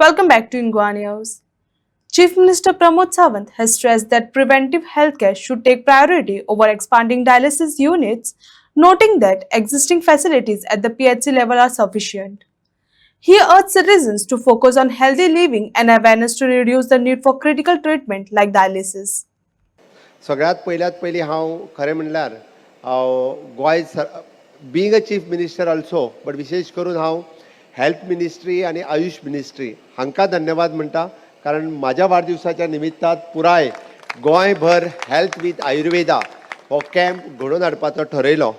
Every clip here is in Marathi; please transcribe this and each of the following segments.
Welcome back to Ingwa News. Chief Minister Pramod Sawant has stressed that preventive healthcare should take priority over expanding dialysis units, noting that existing facilities at the PHC level are sufficient. He urged citizens to focus on healthy living and awareness to reduce the need for critical treatment like dialysis. सगळ्यात पहिली हांव खरें म्हणल्यार Goa being a chief minister also but विशेष करून हांव हेल्थ मिनिस्ट्री आणि आयुष मिनिस्ट्री हांकां धन्यवाद म्हणटा कारण माझ्या वाडदिवसाच्या निमित्तात पुराय गोंयभर हेल्थ विथ आयुर्वेदा हो कॅम्प घडोवन हाडपाचो ठरयलो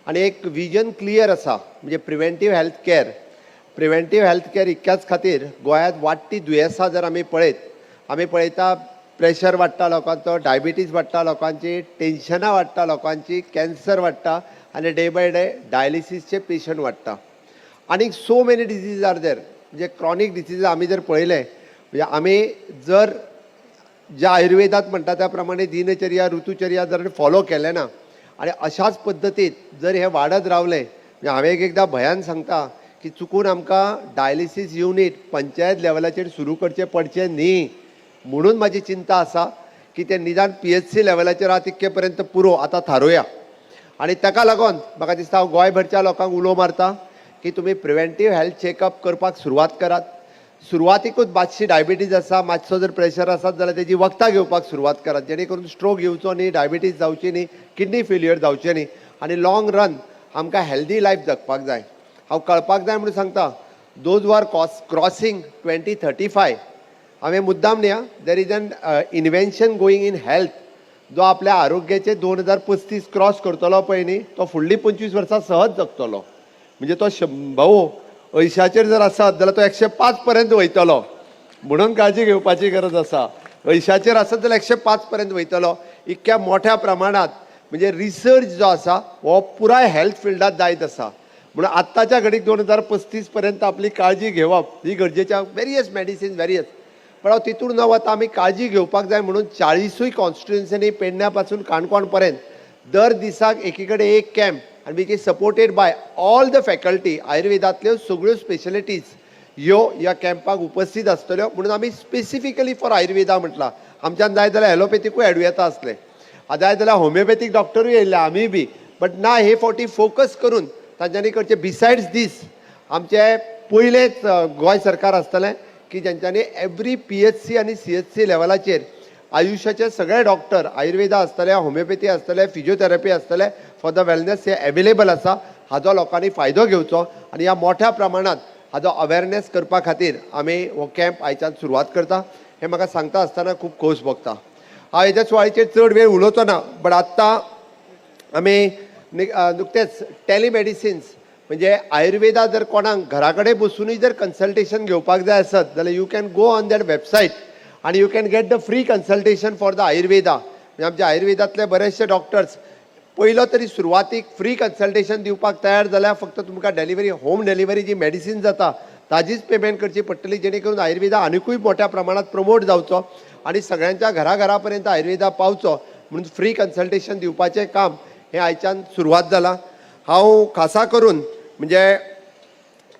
आणि एक विजन क्लियर आसा म्हणजे प्रिव्हेंटीव हेल्थ केअर इतक्याच खातीर गोंयांत वाडटी दुयेंसां जर आमी पळयता प्रेशर वाडटा लोकांचो, डायबिटीज वाडटा लोकांची, टेन्शनां वाडटा लोकांची, कॅन्सर वाडटा आणि डे बाय डे डायलिसीसचे पेशंट वाडटा आणि so many disease are there म्हणजे क्रॉनिक डिसीज आमी जर पळयले म्हणजे आमी जर ज्या आयुर्वेदात म्हणटा त्या प्रमाणे दिनचर्या ऋतुचर्या जर फॉलो केले ना आणि अशाच पद्दतीत जर हे वाडत रावले म्हणजे हांवें एकदां भयान सांगता की चुकून आमकां डायलिसीस युनीट पंचायत लेवलाचेर सुरू करचें पडचें न्ही म्हणून माझी चिंता असा की ते निदान PHC लेवलाचेर आहा तितके पर्यंत पुरो आता थारोवया आणि ताका लागून म्हाका दिसता हांव गोंयभरच्या लोकांक उलो मारता की तुमी प्रिव्हेंटीव हेल्थ चेकअप करपाक सुरवात करात. सुरवातीकूच मातशी डायबिटीज आसा मातसो जर प्रेशर आसत जाल्यार तेजी वखदां घेवपाक सुरवात करात जेणे करून स्ट्रोक येवचो न्ही, डायबिटीज जावची न्ही, किडनी फेल्युअर जावचें न्ही आणि लॉंग रन आमकां हेल्दी लायफ जगपाक जाय. हांव कळपाक जाय म्हणून सांगता दोज वर क्रॉसींग 2035 हांवें मुद्दाम न्ही there is an invention going in health जो आपल्या आरोग्याचे 2035 क्रॉस करतलो पळय न्ही तो फुडलीं 25 वर्सां सहज जगतलो म्हणजे तो 80 जर आसत जाल्यार तो 105 पर्यंत वयतलो म्हणून काळजी घेवपाची गरज आसा. 80 आसत जाल्यार 105 पर्यंत वयतलो. इतक्या मोठ्या प्रमाणात म्हणजे रिसर्च जो आसा हो पुराय हेल्थ फिल्डात जायत आसा म्हणून आत्ताच्या घडीक 2035 पर्यंत आपली काळजी घेवप ही गरजेच्या वेरियस मेडिसिन वेरियस पण हांव तितून न वता आमी काळजी घेवपाक जाय म्हणून 40 कॉन्स्टिट्युएन्सीनी पेडण्या पासून काणकोण पर्यंत दर दिसाक एकीकडे एक कॅम्प आनी which is supported by all the faculty आयुर्वेदांतल्यो सगळ्यो स्पेशलिटीज ह्या कॅम्पाक उपस्थित आसतल्यो म्हणून आमी स्पेसिफिकली फॉर आयुर्वेदा म्हटलां. आमच्यान जाय जाल्यार एलोपॅथीकूय ॲड येता आसले जाय जाल्यार होमिओपॅथीक डॉक्टरूय येयल्ले आमी बी बट ना हे फावटी फोकस करून तांच्यांनी करचें. बिसायड्स दीस आमचे पयलेच गोंय सरकार आसतलें की ज्यांच्यानी एवरी PHC आणि CHC लेवलाचेर आयुष्याचे सगळे डॉक्टर आयुर्वेदा आसतले, होमिओपॅथी आसतले, फिजिओथेरपी आसतले फॉर द वेलनेस हे अवेलेबल आसा. हाजो लोकांनी फायदो घेवचो आणि ह्या मोठ्या प्रमाणात हाजो अवेरनेस करपा खातीर आमी हो कॅम्प आयच्यान सुरवात करता. हे म्हाका सांगता आसतना खूब खोस भोगता. हांव हेच्या सुवाळेचेर चड वेळ उलोवचो ना बट आत्तां आमी नुकतेच टेलिमेडिसिन्स म्हणजे आयुर्वेदा जर कोणाक घरा कडेन बसूनय जर कन्सल्टेशन घेवपाक जाय आसत जाल्यार you can go on that website आणि you can get the free consultation for the Ayurveda. म्हणजे आमच्या आयुर्वेदांतले बरेचशे डॉक्टर्स पयलो तरी सुरवातीक फ्री कन्सल्टेशन दिवपाक तयार जाल्यार फक्त तुमकां डिलिव्हरी होम डिलिव्हरी जी मेडिसिन जाता ताजीच पेमेंट करची पडटली जेणे करून आयुर्वेदा आनिकूय मोठ्या प्रमाणात प्रमोट जावचो आणि सगळ्यांच्या घरापर्यंत आयुर्वेदा पावचो म्हणून फ्री कन्सल्टेशन दिवपाचें काम हे आयच्यान सुरवात जालां. हांव खासा करून म्हणजे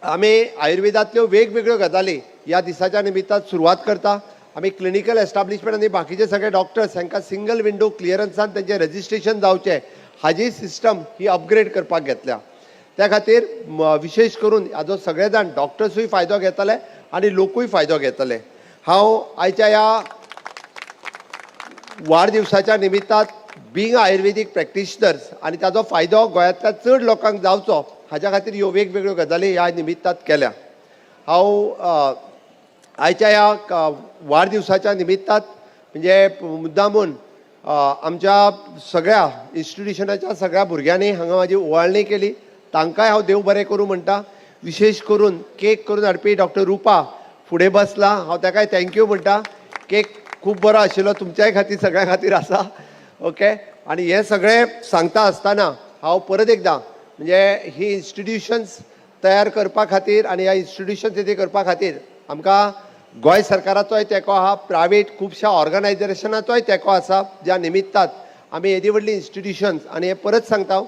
आमी आयुर्वेदांतल्यो वेगवेगळ्यो गजाली ह्या दिसाच्या निमित्तान सुरवात करता. आमी क्लिनिकल एस्टाब्लिशमेंट आनी बाकीचे सगळे डॉक्टर्स हांकां सिंगल विंडो क्लियरन्सान तेंचें रजिस्ट्रेशन जावचें हाजी सिस्टम ही अपग्रेड करपाक घेतल्या. त्या खातीर विशेष करून हाजो सगळे जाण डॉक्टर्सूय फायदो घेतले आनी लोकूय फायदो घेतले. हांव आयच्या ह्या वाडदिवसाच्या निमित्तान बीइंग आयुर्वेदीक प्रॅक्टिशनर्स आनी ताजो फायदो गोंयांतल्या चड लोकांक जावचो हाच्या खातीर ह्यो वेगवेगळ्यो गजाली ह्या निमित्तान केल्या. हांव आयच्या ह्या वाडदिवसाच्या निमित्तान म्हणजे मुद्दामून आमच्या सगळ्या इन्स्टिट्युशनाच्या सगळ्या भुरग्यांनी हांगा म्हाजी ओवाळणी केली. तांकांय हांव देव बरें करूं म्हणटा. विशेष करून केक करून हाडपी डॉक्टर रुपा फुडें बसला हांव ताकाय थँक्यू म्हणटा. केक खूब बरो आशिल्लो तुमच्याय खातीर सगळ्यां खातीर आसा. ओके आणि हे सगळें सांगता आसतना हांव परत एकदां म्हणजे ही इन्स्टिट्युशन्स तयार करपा खातीर आनी ह्या इन्स्टिट्युशन्स येते करपा खातीर आमकां गोंय सरकाराचोय तेंको आहा, प्रायवेट खुबशा ऑर्गनायजेशनाचोय तेंको आसा ज्या निमित्तान आमी येदी व्हडली इन्स्टिट्युशन्स आनी हे परत सांगता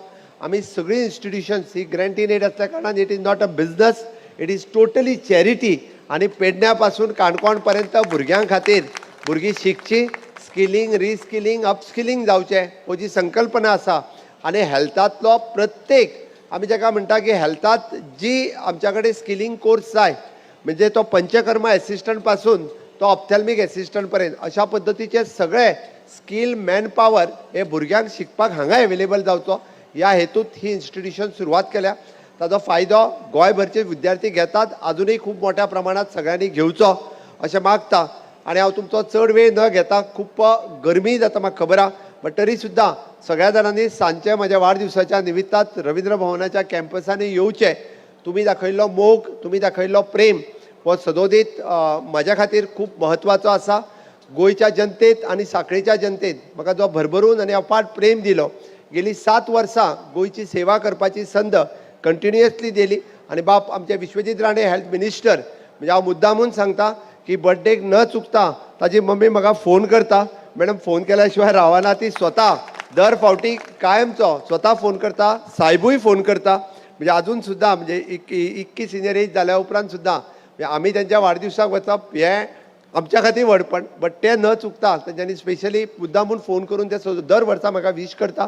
आमी सगळीं इन्स्टिट्युशन्स ही ग्रँट इन एड आसल्या कारणान it is not a business it is totally charity आणि पेडण्यापासून काणकोण पर्यंत भुरग्यां खातीर भुरगीं शिकची, स्किलिंग, रिस्किलिंग, अपस्किलिंग जावचें हाची संकल्पना आसा. आनी हेल्थांतलो प्रत्येक आमी जाका म्हणटा की हेल्थांत जी आमच्या कडेन स्किलिंग कोर्स जाय म्हणजे तो पंचकर्मा एसिस्टंट पासून तो ऑप्थॅल्मिक एसिस्टंट पर्यंत अशा पद्दतीचे सगळे स्कील मॅन पॉवर हे भुरग्यांक शिकपाक हांगा एवेलेबल जावचो ह्या हेतूंत ही इन्स्टिट्यूशन सुरवात केल्या. ताजो फायदो गोंयभरचे विद्यार्थी घेतात, अजूनही खूब मोठ्या प्रमाणात सगळ्यांनी घेवचो अशें मागता. आनी हांव तुमचो चड वेळ न घेता, खूब गरमी जाता म्हाका खबर आहा, बट तरी सुद्दां सगळ्या जाणांनी सांजचे म्हज्या वाडदिवसाच्या निमित्तांत रवींद्र भवनाच्या कॅम्पसांनी येवचें. तुमी दाखयल्लो मोग, तुमी दाखयल्लो प्रेम हो सदोदीत म्हज्या खातीर खूब म्हत्वाचो आसा. गोंयच्या जनतेत आनी सांखळेच्या जनतेत म्हाका जो भरभरून आनी अपाट प्रेम दिलो, गेलीं 7 वर्सां गोंयची सेवा करपाची संद कंटिन्युअसली दिली. आनी बाप आमचे विश्वजीत राणे हेल्थ मिनिस्टर, म्हणजे हांव मुद्दामून सांगता की बर्थडेक न चुकता ताजी मम्मी म्हाका फोन करता, मॅडम फोन केल्या शिवाय रावना, ती स्वता दर फावटी कायमचो स्वता फोन करता, साहेबूय फोन करता. म्हणजे अजून सुद्दां म्हणजे इतकी सिनियर एज जाल्या उपरांत सुद्दां आमी त्यांच्या वाडदिवसाक वचप हें आमच्या खातीर व्हडपण, बट ते न चुकता तेंच्यांनी स्पेशली मुद्दामून फोन करून ते दर वर्सा म्हाका विश करता.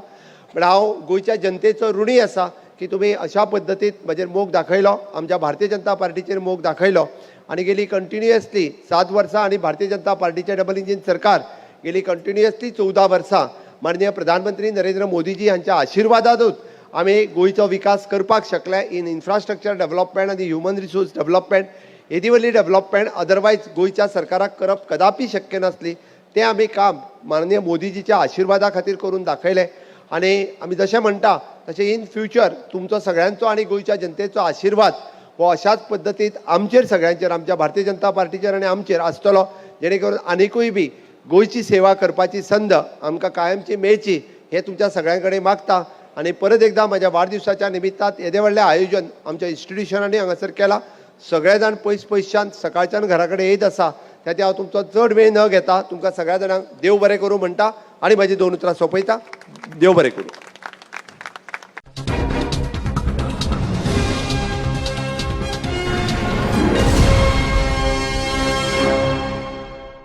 पण हांव गोंयच्या जनतेचो ऋणी आसा की तुमी अशा पद्दतीन म्हजेर मोग दाखयलो, आमच्या भारतीय जनता पार्टीचेर मोग दाखयलो. आनी गेली कंटिन्युअसली 7 वर्सां आनी भारतीय जनता पार्टीचें डबल इंजीन सरकार गेली कंटिन्युअसली 14 वर्सां माननीय प्रधानमंत्री नरेंद्र मोदीजी हांच्या आशिर्वादानूच आमी गोंयचो विकास करपाक शकले इन इन्फ्रास्ट्रक्चर डेव्हलपमेंट आनी ह्युमन रिसोर्स डेव्हलपमेंट. येदीवयली डेव्हलपमेंट अदरवायज गोंयच्या सरकाराक करप कदापि शक्य नासली. तें आमी काम माननीय मोदीजीच्या आशिर्वादा खातीर करून दाखयलें. आनी आमी जशें म्हणटा तशें इन फ्युचर तुमचो सगळ्यांचो आनी गोंयच्या जनतेचो आशिर्वाद हो अशाच पद्दतीन आमचेर सगळ्यांचेर, आमच्या भारतीय जनता पार्टीचेर आनी आमचेर आसतलो, जेणे करून आनिकूय बी गोंयची सेवा करपाची संद आमकां कायमची मेळची हें तुमच्या सगळ्यां कडेन मागता. आनी परत एकदां म्हाज्या वाडदिवसाच्या निमित्तांत येदें व्हडलें आयोजन आमच्या इन्स्टिट्यूशनांनी हांगासर केलां. सगळे जाण पयस पयसच्यान सकाळच्यान घरा कडेन येयत आसा, त्याती हांव तुमचो चड वेळ न घेता तुमकां सगळ्या जाणांक देव बरें करूं म्हणटा आनी म्हाजी 2 उतरां सोंपयता. देव बरें करूं.